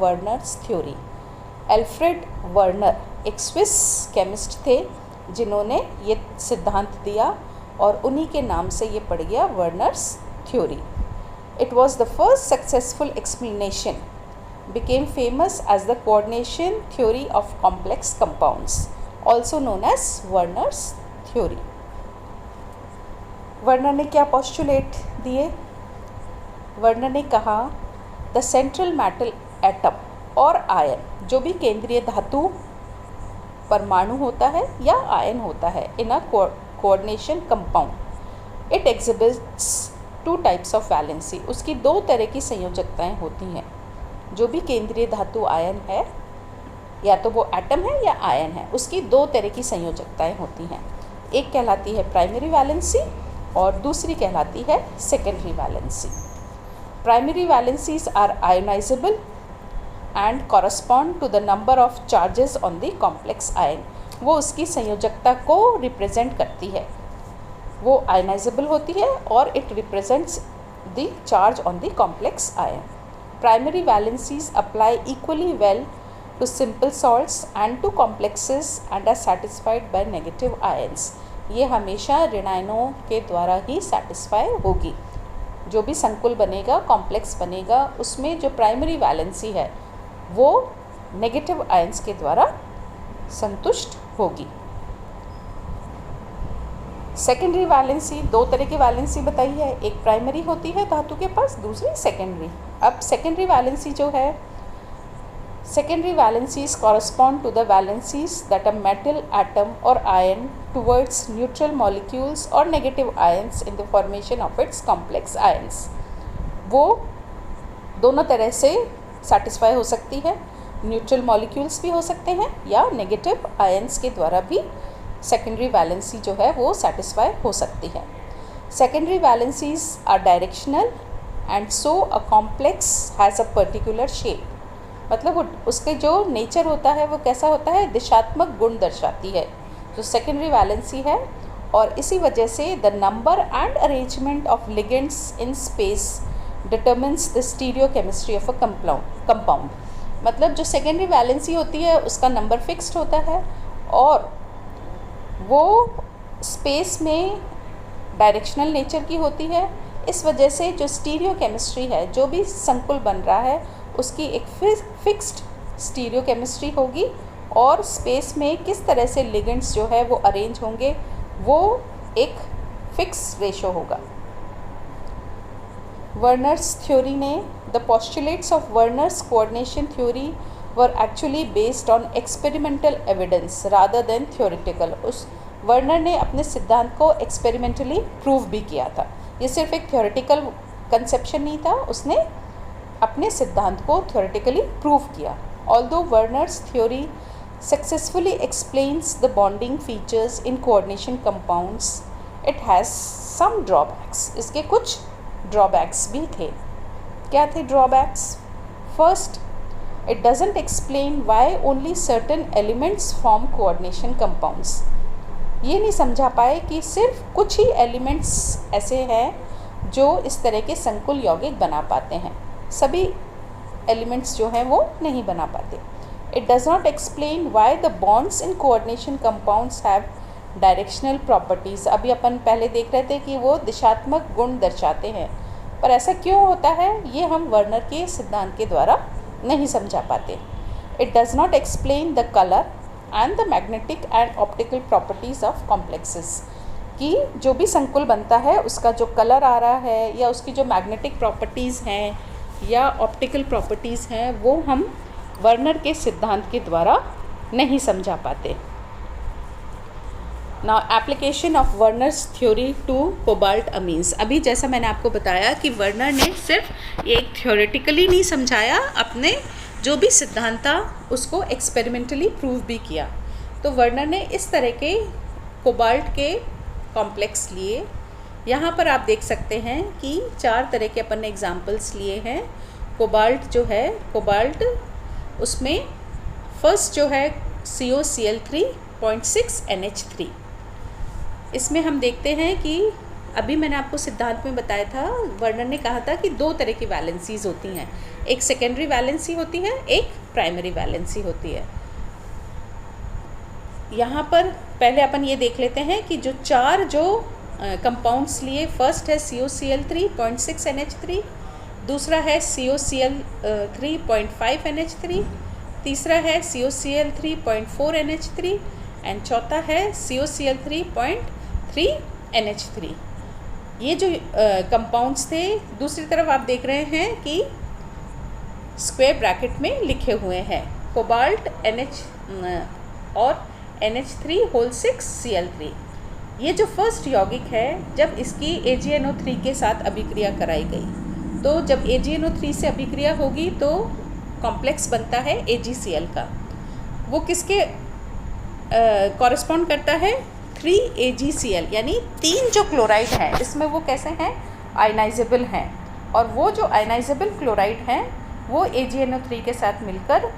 Werner's theory. Alfred Werner एक Swiss chemist थे जिन्होंने ये सिद्धांत दिया और उन्हीं के नाम से ये पड़ गया Werner's theory. It was the first successful explanation, became famous as the coordination theory of complex compounds, also known as Werner's theory. Werner ने क्या पोस्टुलेट दिए? वर्नर ने कहा the central metal atom or ion, जो भी केंद्रीय धातु परमाणु होता है या आयन होता है in a coordination compound, it exhibits two types of valency. उसकी दो तरह की संयोजकताएं होती हैं। जो भी केंद्रीय धातु आयन है, या तो वो एटम है या आयन है, उसकी दो तरह की संयोजकताएं होती हैं। एक कहलाती है प्राइमरी वैलेंसी और दूसरी कहलाती है secondary valency. Primary valencies are ionizable and correspond to the number of charges on the complex ion. वो उसकी संयोजकता को रिप्रेजेंट करती है, वो आयोनाइजेबल होती है और it represents the charge on the complex ion. Primary valencies apply equally well to simple salts and to complexes and are satisfied by negative ions. ये हमेशा ऋणायनों के द्वारा ही satisfy होगी। जो भी संकुल बनेगा, कॉम्प्लेक्स बनेगा, उसमें जो प्राइमरी वैलेंसी है वो नेगेटिव आयंस के द्वारा संतुष्ट होगी। सेकेंडरी वैलेंसी, दो तरह की वैलेंसी बताई है, एक प्राइमरी होती है धातु के पास, दूसरी सेकेंडरी। अब सेकेंडरी वैलेंसी जो है, secondary valencies correspond to the valencies that a metal atom or ion towards neutral molecules or negative ions in the formation of its complex ions. वो दोनों तरह से सेटिस्फाई हो सकती है, न्यूट्रल मॉलिक्यूल्स भी हो सकते हैं या नेगेटिव आयंस के द्वारा भी सेकेंडरी वैलेंसी जो है वो सेटिस्फाई हो सकती है। Secondary valencies are directional and so a complex has a particular shape. मतलब उसके जो नेचर होता है वो कैसा होता है, दिशात्मक गुण दर्शाती है जो सेकेंडरी वैलेंसी है, और इसी वजह से the number and arrangement of ligands in space determines the stereochemistry of a compound. मतलब जो सेकेंडरी वैलेंसी होती है उसका नंबर फिक्स्ड होता है और वो स्पेस में डायरेक्शनल नेचर की होती है। इस वजह से जो स्टीरियोकेमिस्ट्री है, जो भी संकुल बन रहा है, उसकी एक फिक्स्ड स्टीरियोकेमिस्ट्री होगी और स्पेस में किस तरह से लिगेंड्स जो है वो अरेंज होंगे वो एक फिक्स रेशो होगा। वर्नर्स थ्योरी ने, the postulates of Werner's coordination theory were actually based on experimental evidence rather than theoretical। उस वर्नर ने अपने सिद्धांत को एक्सपेरिमेंटली प्रूव भी किया था। ये सिर्फ एक थ्योरेटिकल कंसेप्शन नहीं था, उसने अपने सिद्धांत को थ्योरेटिकली प्रूव किया। Although Werner's theory successfully explains the bonding features in coordination compounds, it has some drawbacks. इसके कुछ ड्रॉबैक्स भी थे। क्या थे drawbacks? First, it doesn't explain why only certain elements form coordination compounds। ये नहीं समझा पाए कि सिर्फ कुछ ही एलिमेंट्स ऐसे हैं जो इस तरह के संकुल यौगिक बना पाते हैं, सभी एलिमेंट्स जो हैं वो नहीं बना पाते। It does not explain why the bonds in coordination compounds have directional properties। अभी अपन पहले देख रहे थे कि वो दिशात्मक गुण दर्शाते हैं, पर ऐसा क्यों होता है ये हम वर्नर के सिद्धांत के द्वारा नहीं समझा पाते। It does not explain the colour and the magnetic and optical properties of complexes, कि जो भी संकुल बनता है उसका जो कलर आ रहा है या उसकी जो मैग्नेटिक प्रॉपर्टीज़ हैं या ऑप्टिकल प्रॉपर्टीज़ हैं वो हम वर्नर के सिद्धांत के द्वारा नहीं समझा पाते। Now application of Werner's theory to cobalt ammines. अभी जैसा मैंने आपको बताया कि वर्नर ने सिर्फ एक थ्योरेटिकली नहीं समझाया, अपने जो भी सिद्धांत था उसको एक्सपेरिमेंटली प्रूव भी किया। तो वर्नर ने इस तरह के कोबाल्ट के कॉम्प्लेक्स लिए। यहाँ पर आप देख सकते हैं कि 4 तरह के अपन ने एग्जाम्पल्स लिए हैं। कोबाल्ट जो है, कोबाल्ट उसमें फर्स्ट जो है COCl3.6 NH3। इसमें हम देखते हैं कि अभी मैंने आपको सिद्धांत में बताया था, वर्नर ने कहा था कि दो तरह की वैलेंसीज होती हैं, एक सेकेंडरी वैलेंसी होती है, एक प्राइमरी वैलेंसी होती है। यहाँ पर पहले अपन ये देख लेते हैं कि जो चार कंपाउंड्स लिए, फर्स्ट है COCl3 0.6 NH3, दूसरा है COCl3 0.5 NH3, तीसरा है COCl3 0.4 NH3 एंड चौथा है COCl3 0.3 NH3। ये जो कंपाउंड्स थे, दूसरी तरफ आप देख रहे हैं कि स्क्वायर ब्रैकेट में लिखे हुए हैं कोबाल्ट NH और NH3 होल 6 Cl3। ये जो फर्स्ट यौगिक है, जब इसकी AgNO3 के साथ अभिक्रिया कराई गई, तो जब AgNO3 से अभिक्रिया होगी तो कॉम्प्लेक्स बनता है AgCl का। वो किसके कॉरेस्पॉन्ड करता है? 3AgCl, यानी 3 जो क्लोराइड हैं इसमें वो कैसे हैं? आयनाइजेबल हैं। और वो जो आयनाइजेबल क्लोराइड हैं वो AgNO3 के साथ मिलकर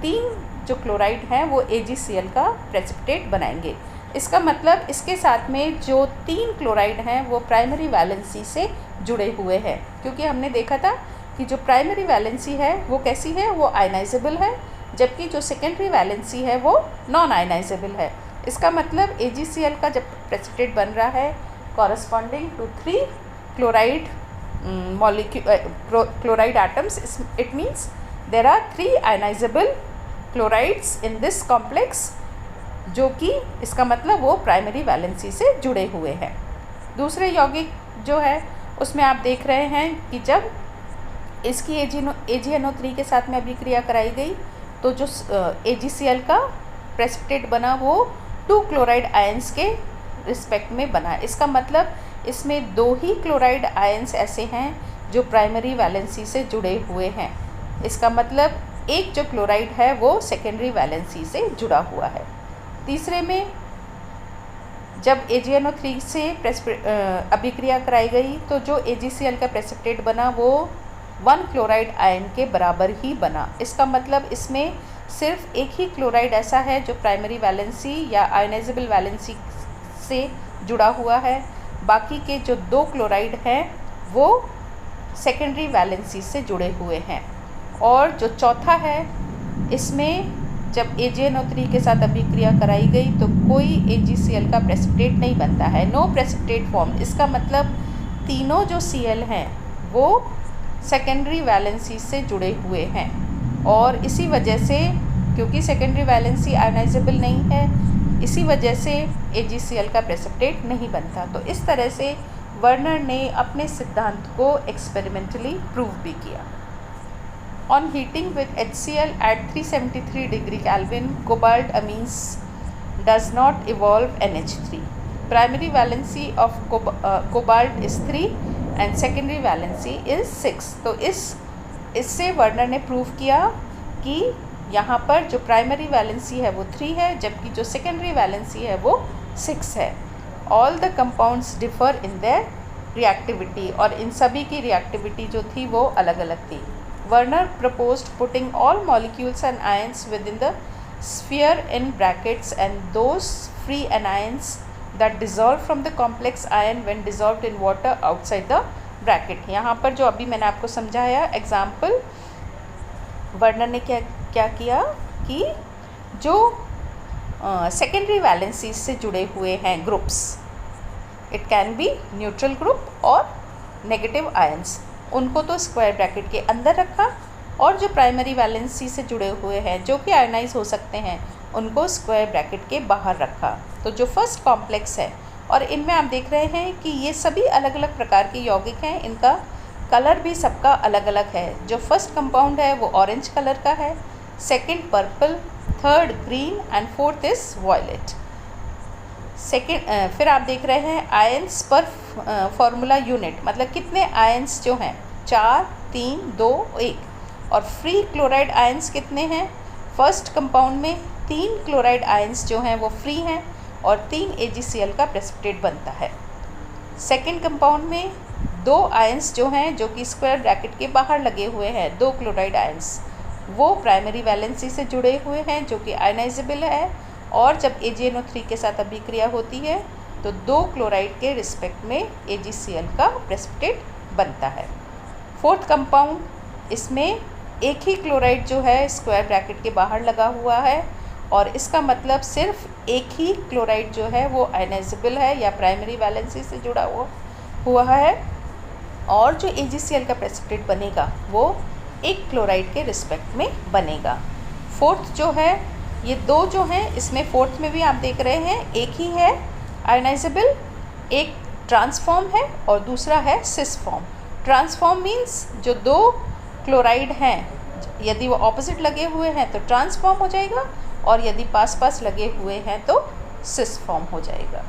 3 जो क्लोराइड हैं वो AgCl का प्रेसिपिटेट बनाएंगे। इसका मतलब इसके साथ में जो 3 क्लोराइड हैं वो प्राइमरी वैलेंसी से जुड़े हुए हैं, क्योंकि हमने देखा था कि जो प्राइमरी वैलेंसी है वो कैसी है? वो आयनाइजेबल है, जबकि जो सेकेंडरी वैलेंसी है वो नॉन आयनाइजेबल है। इसका मतलब AgCl का जब प्रेसिपिटेट बन रहा है corresponding to 3 chloride chloride atoms, it means there are 3 ionizable chlorides in this complex, जो कि इसका मतलब वो प्राइमरी वैलेंसी से जुड़े हुए हैं। दूसरे यौगिक जो है उसमें आप देख रहे हैं कि जब इसकी AgNO3 के साथ में अभिक्रिया कराई गई तो जो AgCl का प्रेसिपिटेट बना वो 2 क्लोराइड आयंस के रिस्पेक्ट में बना। इसका मतलब इसमें 2 ही क्लोराइड आयंस ऐसे हैं जो प्राइमरी वैलेंसी से जुड़े हुए हैं। इसका मतलब एक जो क्लोराइड है वो सेकेंडरी वैलेंसी से जुड़ा हुआ है। तीसरे में जब AgNO3 से अभिक्रिया कराई गई तो जो AgCl का प्रेसिपिटेट बना वो 1 क्लोराइड आयन के बराबर ही बना। इसका मतलब इसमें सिर्फ एक ही क्लोराइड ऐसा है जो प्राइमरी वैलेंसी या आयनाइजेबल वैलेंसी से जुड़ा हुआ है, बाकी के जो 2 क्लोराइड हैं वो सेकेंडरी वैलेंसी से जुड़े हुए हैं। और जो चौथा है, इसमें जब AgNO3 के साथ अभिक्रिया कराई गई तो कोई AgCl का प्रेसिपिटेट नहीं बनता है, नो प्रेसिपिटेट फॉर्म। इसका मतलब तीनों जो Cl हैं वो सेकेंडरी वैलेंसी से जुड़े हुए हैं, और इसी वजह से, क्योंकि सेकेंडरी वैलेंसी आयनाइजेबल नहीं है, इसी वजह से AgCl का प्रेसिपिटेट नहीं बनता। तो इस तरह से वर्नर ने अपने सिद्धांत को एक्सपेरिमेंटली प्रूव भी किया। On heating with HCl at 373 degree Kelvin, cobalt amines does not evolve NH3. Primary valency of cobalt is 3 and secondary valency is 6. तो इससे वर्नर ने प्रूव किया कि यहाँ पर जो प्राइमरी वैलेंसी है वो 3 है, जबकि जो सेकेंडरी वैलेंसी है वो 6 है। All the compounds differ in their reactivity, और इन सभी की रिएक्टिविटी जो थी वो अलग अलग थी। Werner proposed putting all molecules and ions within the sphere in brackets and those free anions that dissolve from the complex ion when dissolved in water outside the bracket। यहाँ पर जो अभी मैंने आपको समझाया एग्जाम्पल, वर्नर ने क्या किया कि जो सेकेंडरी वैलेंसी से जुड़े हुए हैं groups, it can be neutral group और नेगेटिव आयंस, उनको तो स्क्वायर ब्रैकेट के अंदर रखा, और जो प्राइमरी वैलेंसी से जुड़े हुए हैं जो कि आयनाइज हो सकते हैं उनको स्क्वायर ब्रैकेट के बाहर रखा। तो जो फर्स्ट कॉम्प्लेक्स है, और इनमें आप देख रहे हैं कि ये सभी अलग अलग प्रकार के यौगिक हैं, इनका कलर भी सबका अलग अलग है। जो फर्स्ट कंपाउंड है वो ऑरेंज कलर का है, second purple, third green and fourth is violet. फिर आप देख रहे हैं आयंस पर फॉर्मूला यूनिट, मतलब कितने आयंस जो हैं 4, 3, 2, 1। और फ्री क्लोराइड आयंस कितने हैं? फर्स्ट कंपाउंड में 3 क्लोराइड आयंस जो हैं वो फ्री हैं और 3 AgCl का प्रेसिपिटेट बनता है। सेकंड कंपाउंड में 2 आयंस जो हैं जो कि स्क्वायर ब्रैकेट के बाहर लगे हुए हैं, 2 क्लोराइड आयंस, वो प्राइमरी वैलेंसी से जुड़े हुए हैं जो कि आयनाइजेबल है, और जब AgNO3 के साथ अभिक्रिया होती है तो 2 क्लोराइड के रिस्पेक्ट में AgCl का प्रेसिपिटेट बनता है। फोर्थ कंपाउंड, इसमें एक ही क्लोराइड जो है स्क्वायर ब्रैकेट के बाहर लगा हुआ है और इसका मतलब सिर्फ एक ही क्लोराइड जो है वो आयनाइजेबल है या प्राइमरी वैलेंसी से जुड़ा हुआ है और जो AgCl का प्रेसिपिटेट बनेगा वो एक क्लोराइड के रिस्पेक्ट में बनेगा। फोर्थ जो है, ये 2 जो हैं इसमें फोर्थ में भी आप देख रहे हैं एक ही है आयनाइजेबल, एक ट्रांसफॉर्म है और दूसरा है सिस फॉर्म। ट्रांसफॉर्म मीन्स जो 2 क्लोराइड हैं यदि वो ऑपोजिट लगे हुए हैं तो ट्रांसफॉर्म हो जाएगा और यदि पास पास लगे हुए हैं तो सिस फॉर्म हो जाएगा।